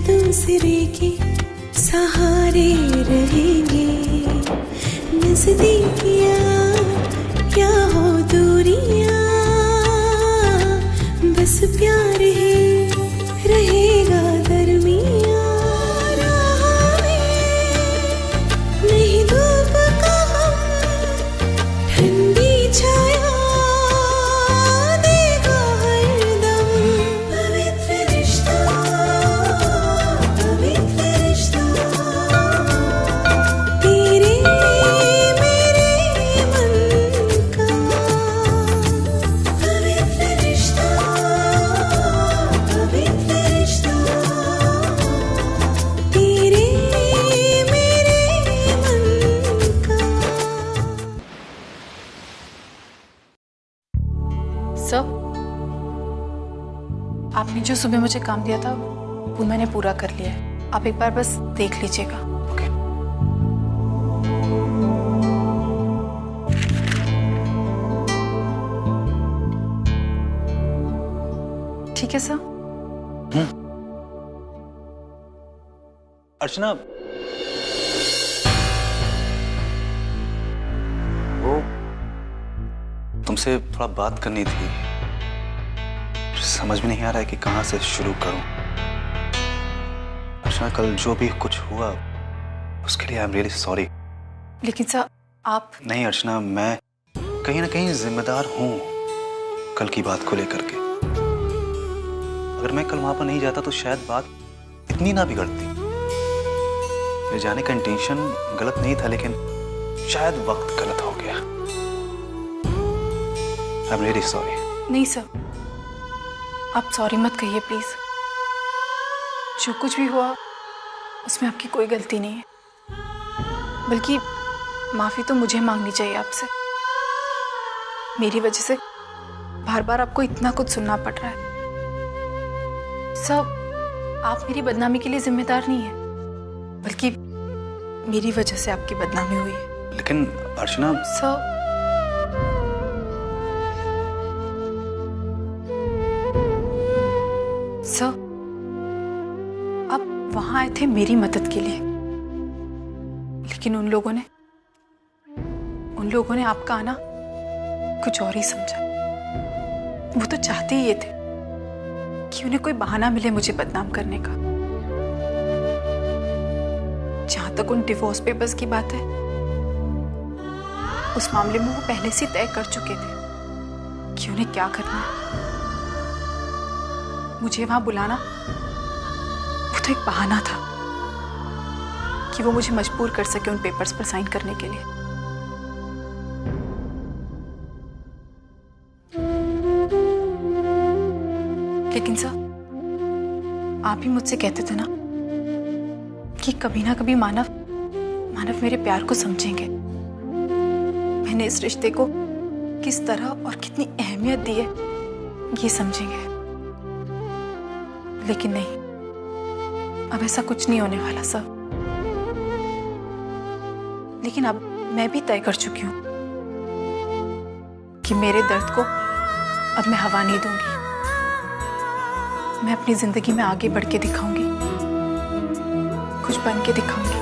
दूसरे के सहारे रहेंगे। नजदीकियां क्या हो दूरियां, बस प्यार ही रहेगा दरमियां। राह में नहीं धूप का हम, ठंडी छाया देगा हरदम। पवित्र रिश्ता, पवित्र रिश्ता, तेरे मेरे मन का। पवित्र रिश्ता, पवित्र रिश्ता, तेरे मेरे मन का। सर, आपने जो सुबह मुझे काम दिया था वो मैंने पूरा कर लिया है। आप एक बार बस देख लीजिएगा। ओके। ठीक है सर। अर्चना, वो तुमसे थोड़ा बात करनी थी। समझ में नहीं आ रहा है कि कहाँ से शुरू करूं। अर्चना, कल जो भी कुछ हुआ उसके लिए आई एम रियली सॉरी। लेकिन सर आप नहीं अर्चना, मैं कहीं ना कहीं जिम्मेदार हूं कल की बात को लेकर के। अगर मैं कल वहां पर नहीं जाता तो शायद बात इतनी ना बिगड़ती। मेरे जाने का इंटेंशन गलत नहीं था, लेकिन शायद वक्त गलत हो गया। I am really sorry. नहीं सर, आप सॉरी मत कहिए प्लीज। जो कुछ भी हुआ उसमें आपकी कोई गलती नहीं है, बल्कि माफी तो मुझे मांगनी चाहिए आपसे। मेरी वजह से बार बार आपको इतना कुछ सुनना पड़ रहा है। सर, आप मेरी बदनामी के लिए जिम्मेदार नहीं है, बल्कि मेरी वजह से आपकी बदनामी हुई है। लेकिन अर्चना, सर, सर, आप वहां आए थे मेरी मदद के लिए, लेकिन उन लोगों ने आपका आना कुछ और ही समझा। वो तो चाहते ही ये थे कि उन्हें कोई बहाना मिले मुझे बदनाम करने का। जहां तक उन डिवोर्स पेपर्स की बात है, उस मामले में वो पहले से तय कर चुके थे कि उन्हें क्या करना है। मुझे वहां बुलाना वो तो एक बहाना था कि वो मुझे मजबूर कर सके उन पेपर्स पर साइन करने के लिए। लेकिन सर, आप ही मुझसे कहते थे ना कि कभी ना कभी मानव मेरे प्यार को समझेंगे। मैंने इस रिश्ते को किस तरह और कितनी अहमियत दी है ये समझेंगे। लेकिन नहीं, अब ऐसा कुछ नहीं होने वाला सर। लेकिन अब मैं भी तय कर चुकी हूं कि मेरे दर्द को अब मैं हवा नहीं दूंगी। मैं अपनी जिंदगी में आगे बढ़ के दिखाऊंगी, कुछ बन के दिखाऊंगी।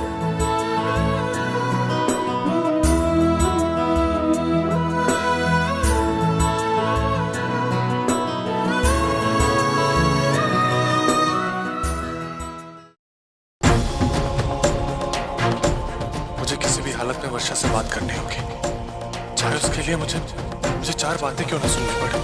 मुझे किसी भी हालत में वर्षा से बात करनी होगी, चाहे उसके लिए मुझे 4 बातें क्यों न सुननी पड़े।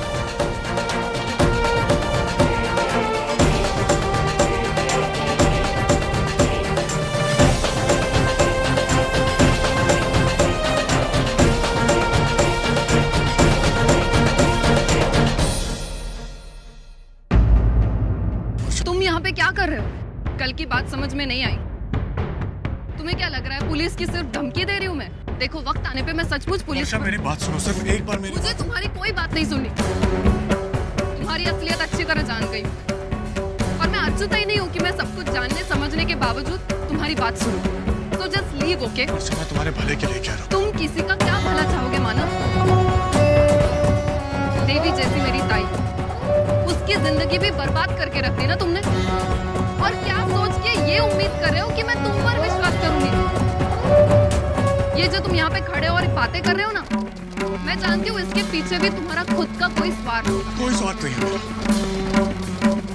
तुम यहाँ पे क्या कर रहे हो? कल की बात समझ में नहीं आई। तुम्हें क्या लग रहा है पुलिस की सिर्फ धमकी दे रही हूँ मैं? देखो, वक्त आने पे मैं सचमुच पुलिस। मेरी बात सुनो, सिर्फ एक बार मेरी। मुझे तुम्हारी कोई बात नहीं सुननी। तुम्हारी असलियत अच्छी तरह जान गई और मैं अचूता ही नहीं हूँ कि मैं सब कुछ जानने समझने के बावजूद तुम्हारी बात सुनूं। तो जस्ट लीव, ओके? मैं तुम्हारे भले के लिए कह रहा हूँ। तुम किसी का क्या भला चाहोगे मानव? देवी जैसी मेरी ताई, उसकी जिंदगी भी बर्बाद करके रख दी ना तुमने। और क्या सोच के ये उम्मीद कर रहे हो कि मैं तुम पर विश्वास करूंगी? ये जो तुम यहाँ पे खड़े हो और बातें कर रहे हो ना, मैं जानती हूँ इसके पीछे भी तुम्हारा खुद का कोई स्वार्थ होगा। कोई स्वार्थ नहीं है मेरा।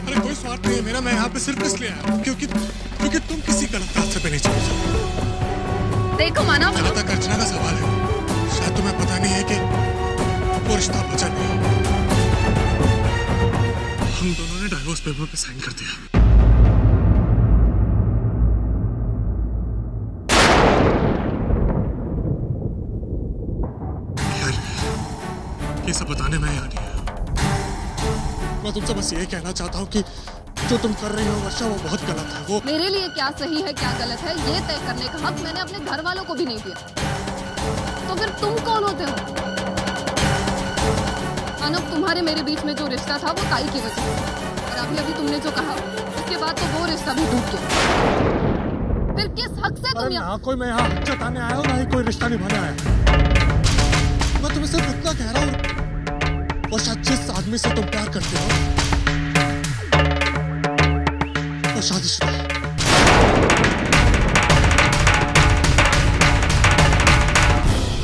अरे कोई स्वार्थ नहीं है मेरा। मैं यहाँ पे सिर्फ इसलिए आया हूँ क्योंकि तुम किसी गलत रास्ते पे नहीं चल सकते। देखो मानव, जहाँ तक अर्चना का सवाल है, शायद तुम्हें पता नहीं है कि वो रिश्ता बचा नहीं। हम दोनों ने डाइवोर्स पेपर पे साइन कर दिया। यार, ये सब बताने मैं यहाँ नहीं आया। मैं तुमसे बस ये कहना चाहता हूँ कि जो तुम कर रही हो वर्षा, वो बहुत गलत है। वो मेरे लिए क्या सही है क्या गलत है ये तय करने का हक मैंने अपने घर वालों को भी नहीं दिया। तो फिर तुम कौन होते हो? मानो तुम्हारे मेरे बीच में जो रिश्ता था वो ताई की वजह से, और अभी तुमने जो कहा उसके बाद तो वो रिश्ता भी टूट गया। फिर किस हक से तुम यहाँ? कोई मैं यहाँ जताने आया हूँ, ना ही कोई रिश्ता निभाने आया। मैं तुम्हें सिर्फ इतना कह रहा हूँ, और शायद जिस आदमी से तुम प्यार करते हो वो शादीशुदा है।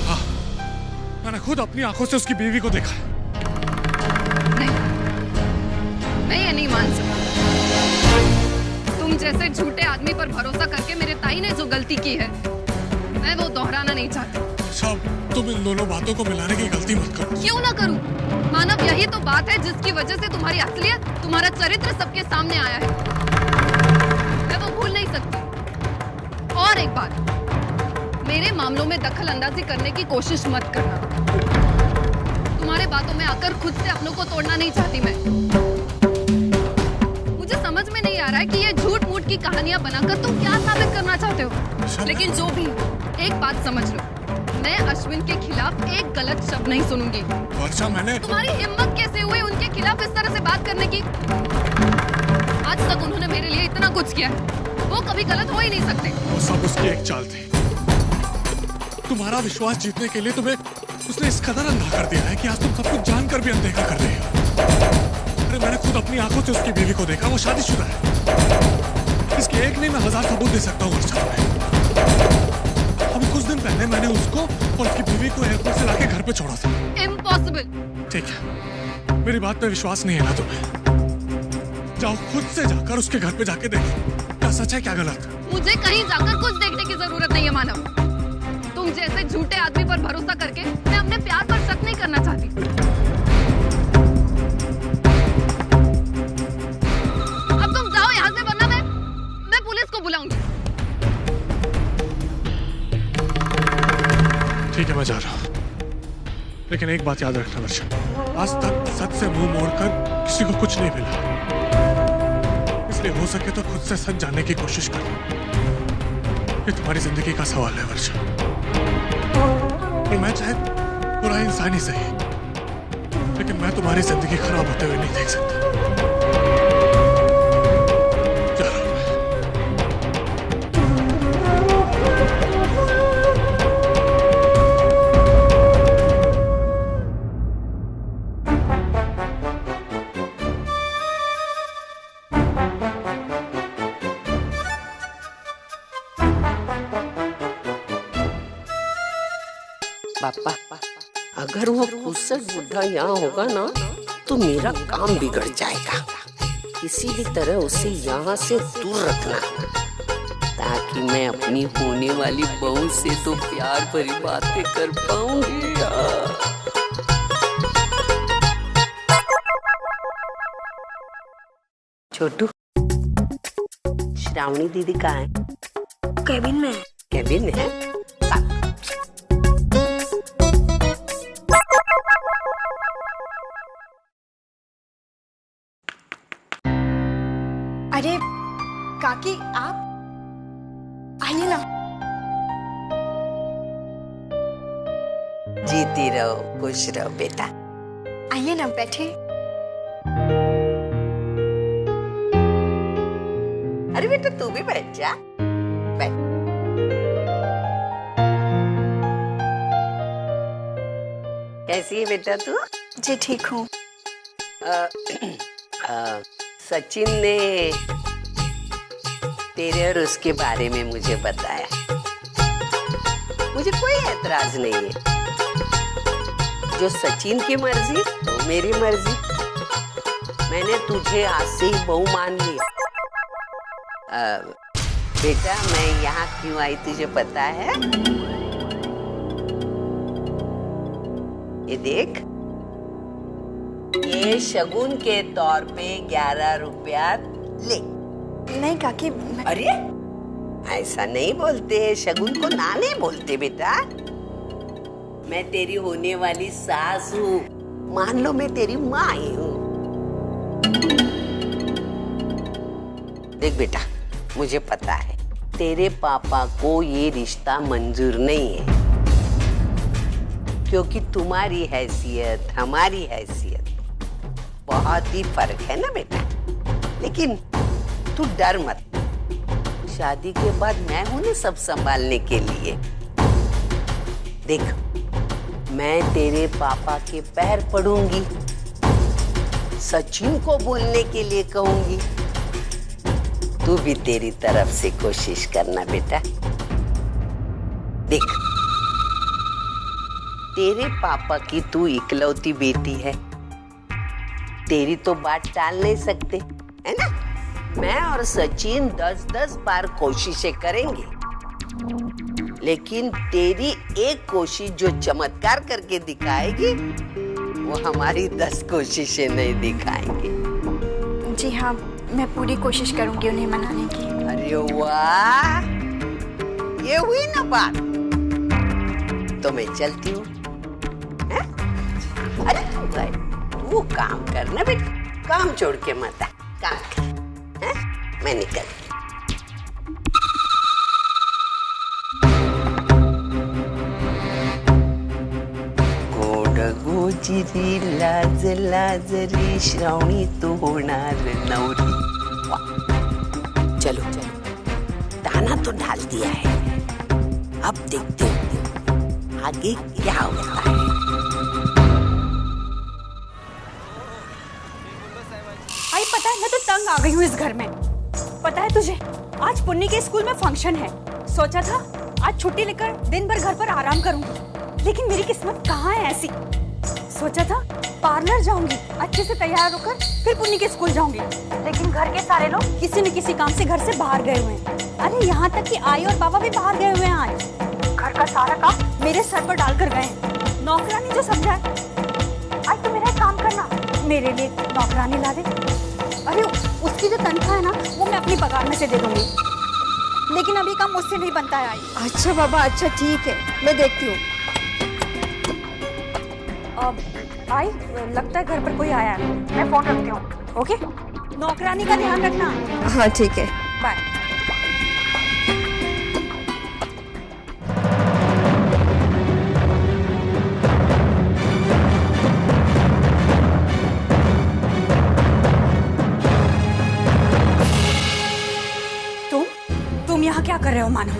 हाँ, मैंने खुद अपनी आंखों से उसकी बीवी को देखा है। नहीं, मैं ये नहीं मान सकता। तुम जैसे झूठे आदमी पर भरोसा करके मेरे ताई ने जो गलती की है, मैं वो दोहराना नहीं चाहती। अच्छा, तुम इन दोनों बातों को मिलाने की गलती मत करो। क्यों ना करूं? मानव, यही तो बात है जिसकी वजह से तुम्हारी असलियत, तुम्हारा चरित्र सबके सामने आया है। मैं वो भूल नहीं सकती। और एक बात, मेरे मामलों में दखल अंदाजी करने की कोशिश मत करना। तुम्हारे बातों में आकर खुद से अपनों को तोड़ना नहीं चाहती मैं। मुझे समझ में नहीं आ रहा है कि ये झूठ मूठ की कहानियां बनाकर तुम क्या साबित करना चाहते हो। लेकिन जो भी, एक बात समझ लो, मैं अश्विन के खिलाफ एक गलत शब्द नहीं सुनूंगी। वर्षा, मैंने तुम्हारी हिम्मत कैसे हुई उनके खिलाफ इस तरह से बात करने की? आज तक उन्होंने मेरे लिए इतना कुछ किया है, वो कभी गलत हो ही नहीं सकते। वो सब उसकी एक चाल थी। तुम्हारा विश्वास जीतने के लिए तुम्हें उसने इस कदर अंधा कर दिया है कि आज तुम सब कुछ जानकर भी अनदेखा कर रही हो। अरे मैंने खुद अपनी आंखों से उसकी बीवी को देखा, वो शादीशुदा है। इसके एक नहीं, मैं 1000 सबूत दे सकता हूँ वर्षा। अभी कुछ दिन पहले मैंने उसको और उसकी बीवी को एयरपोर्ट से लाके घर पे छोड़ा था। इम्पॉसिबल। ठीक है, मेरी बात पे विश्वास नहीं है ना तुम्हें? जाओ खुद से जाकर उसके घर पे जाके देखो, क्या सच है क्या गलत। मुझे कहीं जाकर कुछ देखने की जरूरत नहीं है मानव। तुम जैसे झूठे आदमी पर भरोसा करके मैं अपने प्यार पर शक नहीं करना चाहती। अब तुम जाओ यहाँ से, वरना मैं पुलिस को बुलाऊंगी। ठीक है, मैं जा रहा हूँ, लेकिन एक बात याद रखना वर्षा, आज तक सच से मुंह मोड़कर किसी को कुछ नहीं मिला। इसलिए हो सके तो खुद से सच जानने की कोशिश करो। ये तुम्हारी जिंदगी का सवाल है वर्षा, और मैं चाहे पूरा इंसान ही सही, लेकिन मैं तुम्हारी जिंदगी खराब होते हुए नहीं देख सकता। जा रहा हूं मैं। पापा, अगर वो फुर्सत बुढ़ा यहाँ होगा ना तो मेरा काम बिगड़ जाएगा। किसी भी तरह उसे यहाँ से दूर रखना, ताकि मैं अपनी होने वाली बहू से तो प्यार भरी बातें कर पाऊंगी। छोटू, श्रावणी दीदी कहाँ है? केबिन में। केबिन में है? अरे काकी, आप आइए ना। जीती रहो, खुश रहो बेटा। आइए ना, बैठे। अरे बेटा तू भी बैठ जा, बैठ। कैसी है बेटा तू? जी ठीक हूँ। सचिन ने तेरे और उसके बारे में मुझे बताया। मुझे कोई एतराज नहीं है। जो सचिन की मर्जी तो मेरी मर्जी। मैंने तुझे आज से ही बहू मान लिया। बेटा मैं यहाँ क्यों आई तुझे पता है? ये देख, ये शगुन के तौर पे 11 रुपया ले। नहीं काकी अरे ऐसा नहीं बोलते, शगुन को ना नहीं बोलते बेटा। मैं तेरी होने वाली सास हूँ, मान लो मैं तेरी माँ ही हूँ। देख बेटा, मुझे पता है तेरे पापा को ये रिश्ता मंजूर नहीं है, क्योंकि तुम्हारी हैसियत हमारी हैसियत बहुत ही फर्क है ना बेटा। लेकिन तू डर मत, शादी के बाद मैं हूं ना सब संभालने के लिए। देख, मैं तेरे पापा के पैर पड़ूंगी, सचिन को बोलने के लिए कहूंगी। तू भी तेरी तरफ से कोशिश करना बेटा। देख, तेरे पापा की तू इकलौती बेटी है, तेरी तो बात टाल नहीं सकते, है ना? मैं और सचिन 10-10 बार कोशिशें करेंगे, लेकिन तेरी एक कोशिश जो चमत्कार करके दिखाएगी, वो हमारी 10 कोशिशें नहीं दिखाएंगे। जी हाँ, मैं पूरी कोशिश करूंगी उन्हें मनाने की। अरे वाह, ये हुई ना बात। तो मैं चलती हूँ। अरे तू काम करना बेटा, काम छोड़ के मत आ, काम कर। है? मैं निकलती। गोजिरी लाज लाजरी श्रावणी तू होणार नवरी। चलो चलो, दाना तो डाल दिया है, अब देखते हैं आगे क्या होता है। आई पता है, मैं तो तंग आ गई हूँ इस घर में। पता है तुझे, आज पुन्नी के स्कूल में फंक्शन है। सोचा था आज छुट्टी लेकर दिन भर घर पर आराम करूंगी, लेकिन मेरी किस्मत कहाँ है ऐसी। सोचा था पार्लर जाऊंगी, अच्छे से तैयार होकर फिर पुन्नी के स्कूल जाऊंगी, लेकिन घर के सारे लोग किसी न किसी काम से घर से बाहर गए हुए हैं। अरे यहाँ तक कि आई और बाबा भी बाहर गए हुए हैं। आज घर का सारा काम मेरे सर पर डालकर गए हैं। नौकरानी जो समझा है, आज तो मेरा काम करना, मेरे लिए नौकरानी ला दे। अरे उसकी जो तनख्वाह है ना, वो मैं अपनी पगार में से दे दूंगी, लेकिन अभी काम मुझसे नहीं बनता है। आई अच्छा बाबा, अच्छा ठीक है, मैं देखती हूँ। आई लगता है घर पर कोई आया है, मैं फोन रखती हूँ। ओके, नौकरानी का ध्यान रखना। हाँ ठीक है, बाय। तुम यहाँ क्या कर रहे हो मानो?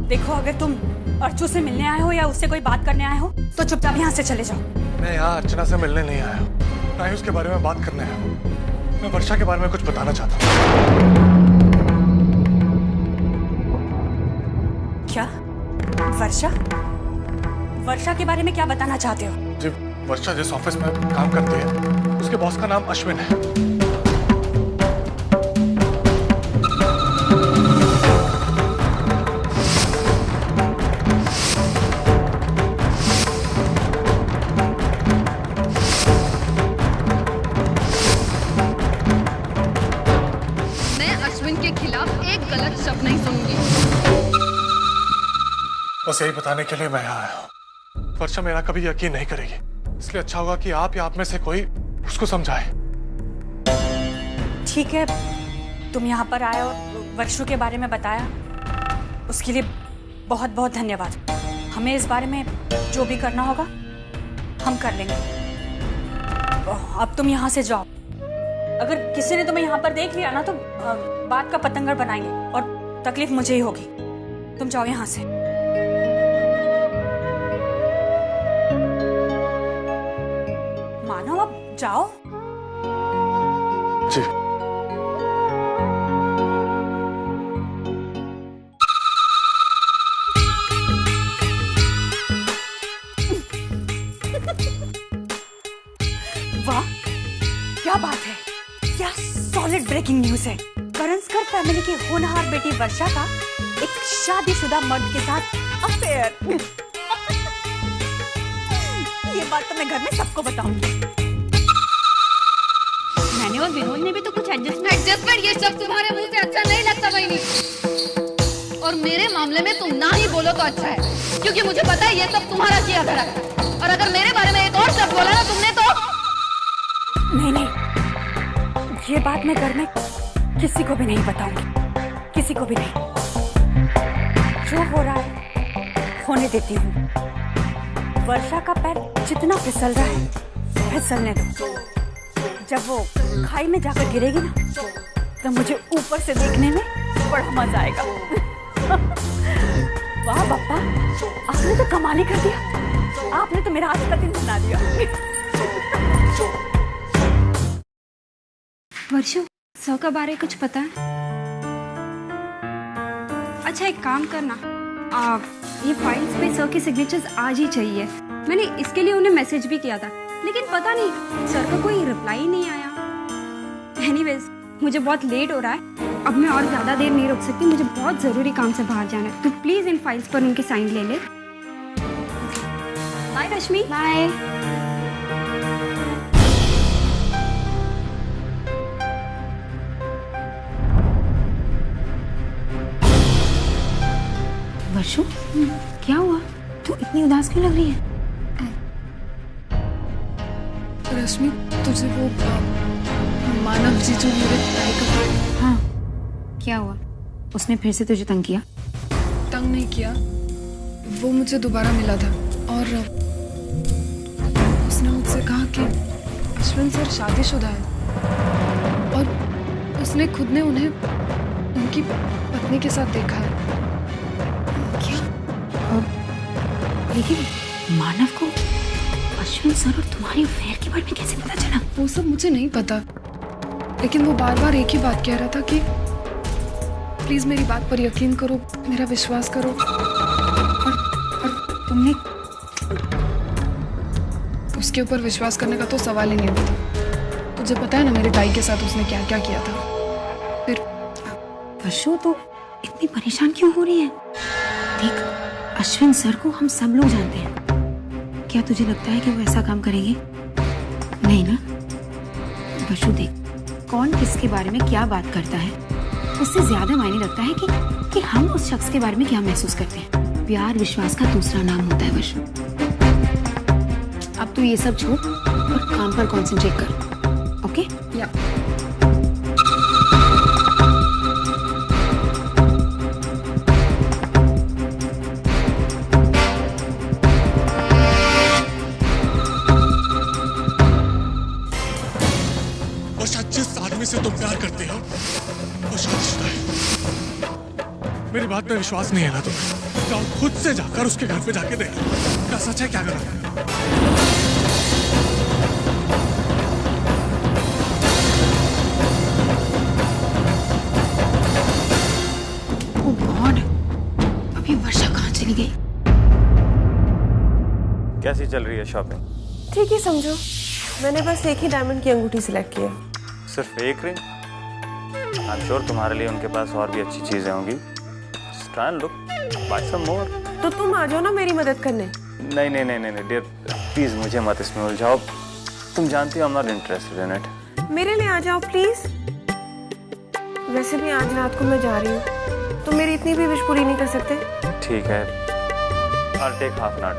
देखो, अगर तुम अर्चू से मिलने आए हो या उससे कोई बात करने आए हो तो चुपचाप यहाँ से चले जाओ। मैं यहाँ अर्चना से मिलने नहीं आया हूँ, ना ही उसके बारे में बात करने आया हूँ। मैं वर्षा के बारे में कुछ बताना चाहता हूँ। क्या? वर्षा? वर्षा के बारे में क्या बताना चाहते हो? जी, वर्षा जिस ऑफिस में काम करती है, उसके बॉस का नाम अश्विन है। बस यही बताने के लिए मैं यहाँ आया हूँ। वर्षा मेरा कभी यकीन नहीं करेगी, इसलिए अच्छा होगा कि आप या आप में से कोई उसको समझाए। ठीक है, तुम यहाँ पर आए और वर्षू के बारे में बताया, उसके लिए बहुत बहुत धन्यवाद। हमें इस बारे में जो भी करना होगा हम कर लेंगे। अब तुम यहाँ से जाओ। अगर किसी ने तुम्हें यहाँ पर देख लिया ना तो बात का पतंगर बनाएंगे और तकलीफ मुझे ही होगी। तुम जाओ यहाँ से। मानो, अब जाओ। जी। ब्रेकिंग न्यूज है। करंसकर फैमिली की होनहार बेटी वर्षा का एक शादीशुदा मर्द के साथ अफेयर। ये बात तो मैं घर में सबको बताऊंगी। मैंने और विनोद ने भी तो कुछ एडजस्टमेंट ये सब तुम्हारे मुंह से अच्छा नहीं लगता बहनी। और मेरे मामले में तुम ना ही बोलो तो अच्छा है, क्योंकि मुझे पता है ये सब तुम्हारा किया धरा है। और अगर मेरे बारे में एक और शब्द बोला ना तुमने तो नहीं, ये बात मैं घर में किसी को भी नहीं बताऊंगी, किसी को भी नहीं। जो हो रहा है होने देती हूँ। वर्षा का पैर जितना फिसल रहा है फिसलने दो। जब वो खाई में जाकर गिरेगी ना तो मुझे ऊपर से देखने में बड़ा मजा आएगा। वाह पापा, आपने तो कमाल ही कर दिया। आपने तो मेरा आज का दिन बना दिया। वर्षो, सर का बारे कुछ पता है? अच्छा एक काम करना, ये फाइल्स पे सर के सिग्नेचर्स आज ही चाहिए। मैंने इसके लिए उन्हें मैसेज भी किया था, लेकिन पता नहीं सर का कोई रिप्लाई ही नहीं आया। एनीवेज, मुझे बहुत लेट हो रहा है, अब मैं और ज़्यादा देर नहीं रुक सकती। मुझे बहुत ज़रूरी काम से बाहर जाना है, तो प्लीज़ इन फाइल्स पर उनके साइन ले ले। बाय रश्मि। बाय। वर्षो, क्या हुआ? तू इतनी उदास क्यों लग रही है? रश्मि, तुझे वो मानव जी जो मेरे भाई का। हाँ, क्या हुआ? उसने फिर से तुझे तंग किया? तंग नहीं किया, वो मुझे दोबारा मिला था और उसने मुझसे कहा कि अश्विन सर शादीशुदा है और उसने खुद ने उन्हें उनकी पत्नी के साथ देखा है। क्या? और लेकिन मानव को अश्विन सर और तुम्हारी अफेयर के बारे में कैसे पता चला? वो सब मुझे नहीं पता, लेकिन वो बार बार एक ही बात कह रहा था कि प्लीज मेरी बात पर यकीन करो, मेरा विश्वास करो। और तुमने उसके ऊपर विश्वास करने का तो सवाल ही नहीं होता। तुझे पता है ना मेरे भाई के साथ उसने क्या क्या किया था। फिर वर्षो, तो इतनी परेशान क्यों हो रही है? देख, अश्विन सर को हम सब लोग जानते हैं। क्या तुझे लगता है कि वो ऐसा काम करेंगे? नहीं ना? वर्षो देख, कौन किसके बारे में क्या बात करता है उससे ज्यादा मायने रखता है कि हम उस शख्स के बारे में क्या महसूस करते हैं। प्यार विश्वास का दूसरा नाम होता है वर्षो। अब तू ये सब छोड़ और काम पर कंसंट्रेट कर, ओके? या जिस आदमी से तुम प्यार करते हो वो शादीशुदा है। मेरी बात में विश्वास नहीं है ना तुम्हें? जाओ खुद से जाकर उसके घर पे जाके देख लो, क्या सच है क्या गलत है। ओह गॉड, अभी वर्षा कहाँ चली गई? कैसी चल रही है शॉपिंग? ठीक ही समझो, मैंने बस एक ही डायमंड की अंगूठी सिलेक्ट की है। सिर्फ एक रिंग? आई एम श्योर तुम्हारे लिए उनके पास और भी अच्छी चीजें होंगी। ट्राई एंड लुक, बाय सम मोर। तो तुम आ जाओ ना मेरी मदद करने। नहीं नहीं नहीं नहीं डियर, प्लीज मुझे मत इसमें उलझाओ। तुम जानती हो I am not interested in it. मेरे लिए आ जाओ प्लीज। वैसे भी आज रात को मैं जा रही हूँ, तुम मेरी इतनी भी विश पूरी नहीं कर सकते? ठीक है, I'll take half an hour.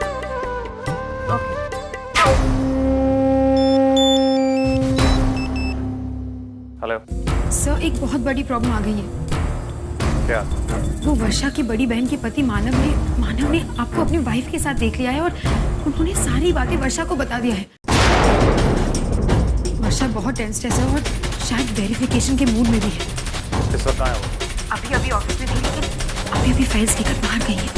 Okay. Hello sir, एक बहुत बड़ी प्रॉब्लम आ गई है। क्या? वो वर्षा की बड़ी बहन के पति मानव ने आपको अपनी वाइफ के साथ देख लिया है और उन्होंने सारी बातें वर्षा को बता दिया है। वर्षा बहुत टेंस्ड है और शायद वेरिफिकेशन के मूड में भी है। किस वक्त आए वो? अभी ऑफिस में थी, लेकिन अभी फाइल्स लेकर बाहर गई है।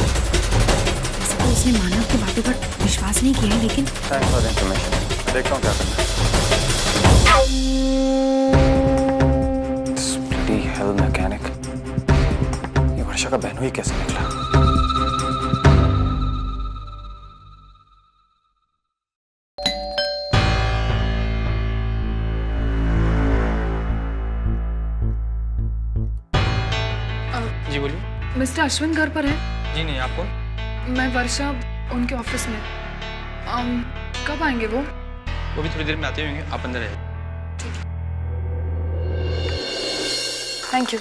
वैसे तो उसने मानव की बातों पर विश्वास नहीं किया है, लेकिन थैंक्स फॉर द इंफॉर्मेशन। देखता हूँ क्या करना है। ब्लडी हेल मैकेनिक, ये वर्षा का बहनोई ही कैसे निकला? जी बोलिए। मिस्टर अश्विन घर पर है? जी नहीं, आप कौन? मैं वर्षा, उनके ऑफिस में। कब आएंगे वो? वो भी थोड़ी देर में आते होंगे, आप अंदर आइए। Thank you.